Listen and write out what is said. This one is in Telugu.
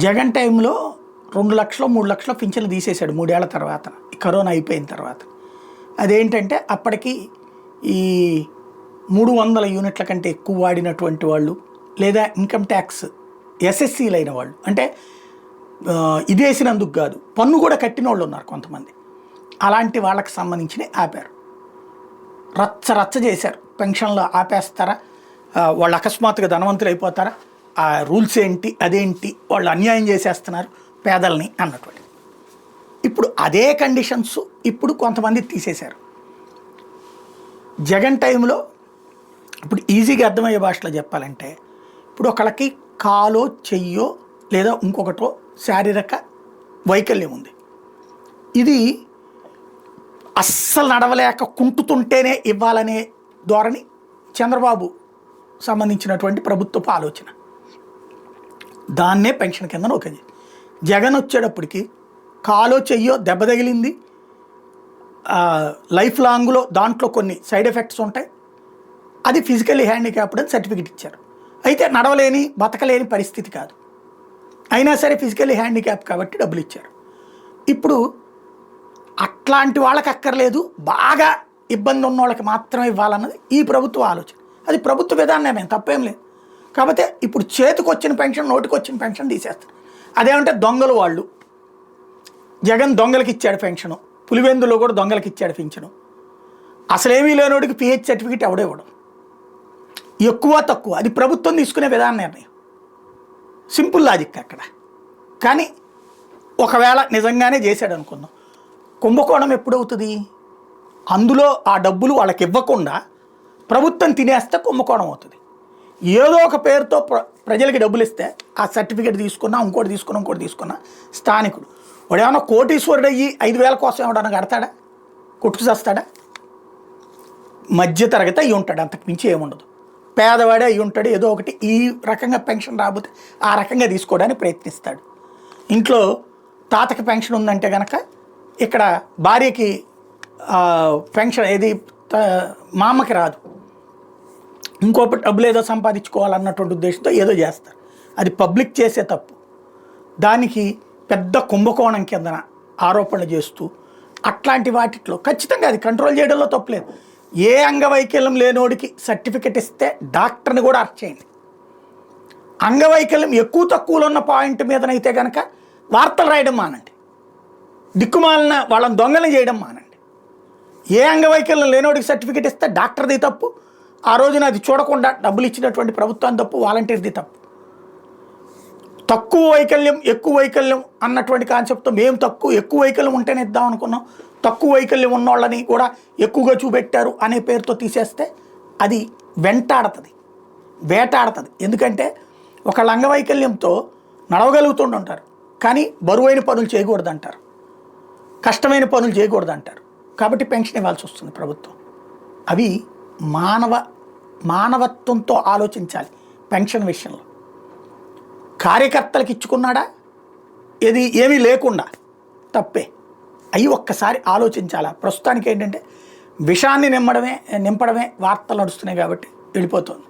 జగన్ టైంలో 2,00,000 3,00,000 పింఛన్లు తీసేశాడు 3 ఏళ్ల తర్వాత, కరోనా అయిపోయిన తర్వాత. అదేంటంటే అప్పటికి ఈ 300 యూనిట్ల కంటే ఎక్కువ వాడినటువంటి వాళ్ళు, లేదా ఇన్కమ్ ట్యాక్స్ ఎస్ఎస్సీలు అయిన వాళ్ళు, అంటే ఇదేసినందుకు కాదు పన్ను కూడా కట్టిన వాళ్ళు ఉన్నారు కొంతమంది, అలాంటి వాళ్ళకి సంబంధించిన ఆపారు. రచ్చ చేశారు. పెన్షన్లు ఆపేస్తారా, వాళ్ళు అకస్మాత్తుగా ధనవంతులు అయిపోతారా, ఆ రూల్స్ ఏంటి, అదేంటి, వాళ్ళు అన్యాయం చేసేస్తున్నారు పేదల్ని అన్నటువంటి. ఇప్పుడు అదే కండిషన్స్ ఇప్పుడు కొంతమంది తీసేశారు. జగన్ టైంలో ఇప్పుడు ఈజీగా అర్థమయ్యే భాషలో చెప్పాలంటే, ఇప్పుడు ఒకళ్ళకి కాలో చెయ్యో లేదా ఇంకొకటో శారీరక వైకల్యం ఉంది, ఇది అస్సలు నడవలేక కుంటుతుంటేనే ఇవ్వాలనే ధోరణి చంద్రబాబు సంబంధించినటువంటి ప్రభుత్వపు ఆలోచన. దాన్నే పెన్షన్ కింద నొక్కింది. జగన్ వచ్చేటప్పటికి కాలో చెయ్యో దెబ్బ తగిలింది, లైఫ్ లాంగ్లో దాంట్లో కొన్ని సైడ్ ఎఫెక్ట్స్ ఉంటాయి, అది ఫిజికల్లీ హ్యాండిక్యాప్డ్ అని సర్టిఫికెట్ ఇచ్చారు. అయితే నడవలేని బతకలేని పరిస్థితి కాదు, అయినా సరే ఫిజికల్లీ హ్యాండిక్యాప్ కాబట్టి డబ్బులు ఇచ్చారు. ఇప్పుడు అట్లాంటి వాళ్ళకి అక్కర్లేదు, బాగా ఇబ్బంది ఉన్న వాళ్ళకి మాత్రమే ఇవ్వాలన్నది ఈ ప్రభుత్వ ఆలోచన. అది ప్రభుత్వ విధానమే, తప్పేం లేదు. కాకపోతే ఇప్పుడు చేతికి వచ్చిన పెన్షన్, నోటికి వచ్చిన పెన్షన్ తీసేస్తారు. అదేమంటే దొంగలు వాళ్ళు, జగన్ దొంగలకి ఇచ్చాడు పెన్షను, పులివెందులో కూడా దొంగలకి ఇచ్చాడు పెన్షను. అసలేమీ లేనోడికి పిహెచ్ సర్టిఫికేట్ ఎవడేవ్వడం, ఎక్కువ తక్కువ అది ప్రభుత్వం తీసుకునే విధాన నిర్ణయం, సింపుల్ లాజిక్ అక్కడ. కానీ ఒకవేళ నిజంగానే చేశాడు అనుకుందాం, కుంభకోణం ఎప్పుడవుతుంది? అందులో ఆ డబ్బులు వాళ్ళకి ఇవ్వకుండా ప్రభుత్వం తినేస్తే కుంభకోణం అవుతుంది. ఏదో ఒక పేరుతో ప్రజలకి డబ్బులు ఇస్తే ఆ సర్టిఫికేట్ తీసుకున్నా, ఇంకోటి తీసుకున్నా స్థానికుడు వాడు ఏమన్నా కోటీశ్వరుడు అయ్యి 5,000 కోసం ఏమన్నా కడతాడా? కొట్టుకు చేస్తాడా? మధ్యతరగతి అయ్యి ఉంటాడు, అంతకు మించి ఏముండదు. పేదవాడే అయ్యి ఉంటాడు, ఏదో ఒకటి ఈ రకంగా పెన్షన్ రాబోతే ఆ రకంగా తీసుకోవడానికి ప్రయత్నిస్తాడు. ఇంట్లో తాతకి పెన్షన్ ఉందంటే కనుక ఇక్కడ భార్యకి పెన్షన్ ఏది మా అమ్మకి రాదు, ఇంకో డబ్బులు ఏదో సంపాదించుకోవాలన్నటువంటి ఉద్దేశంతో ఏదో చేస్తారు. అది పబ్లిక్ చేసే తప్పు. దానికి పెద్ద కుంభకోణం కిందన ఆరోపణలు చేస్తూ అట్లాంటి వాటిలో ఖచ్చితంగా అది కంట్రోల్ చేయడంలో తప్పులేదు. ఏ అంగవైకల్యం లేనోడికి సర్టిఫికెట్ ఇస్తే డాక్టర్ని కూడా అరెస్ట్ చేయండి. అంగవైకల్యం ఎక్కువ తక్కువలో ఉన్న పాయింట్ మీదనైతే కనుక వార్తలు రాయడం మానండి, దిక్కుమాలిన వాళ్ళని దొంగలు చేయడం మానండి. ఏ అంగవైకల్యం లేనోడికి సర్టిఫికెట్ ఇస్తే డాక్టర్ది తప్పు, ఆ రోజున అది చూడకుండా డబ్బులు ఇచ్చినటువంటి ప్రభుత్వం తప్పు, వాలంటీర్ది తప్పు. తక్కువ వైకల్యం ఎక్కువ వైకల్యం అన్నటువంటి కాన్సెప్ట్తో మేము ఎక్కువ వైకల్యం ఉంటేనే ఇద్దాం అనుకున్నాం, తక్కువ వైకల్యం ఉన్నోళ్ళని కూడా ఎక్కువగా చూపెట్టారు అనే పేరుతో తీసేస్తే అది వేటాడుతుంది. ఎందుకంటే ఒకళ్ళ అంగవైకల్యంతో నడవగలుగుతుంటారు, కానీ బరువైన పనులు చేయకూడదు అంటారు, కష్టమైన పనులు చేయకూడదు అంటారు. కాబట్టి పెన్షన్ ఇవ్వాల్సి వస్తుంది ప్రభుత్వం. అవి మానవత్వంతో ఆలోచించాలి. పెన్షన్ విషయంలో కార్యకర్తలకు ఇచ్చుకున్నాడా, ఇది ఏమీ లేకుండా తప్పే. అవి ఒక్కసారి ఆలోచించాలా. ప్రస్తుతానికి ఏంటంటే విషాన్ని నింపడమే వార్తలు నడుస్తున్నాయి కాబట్టి వెళ్ళిపోతుంది.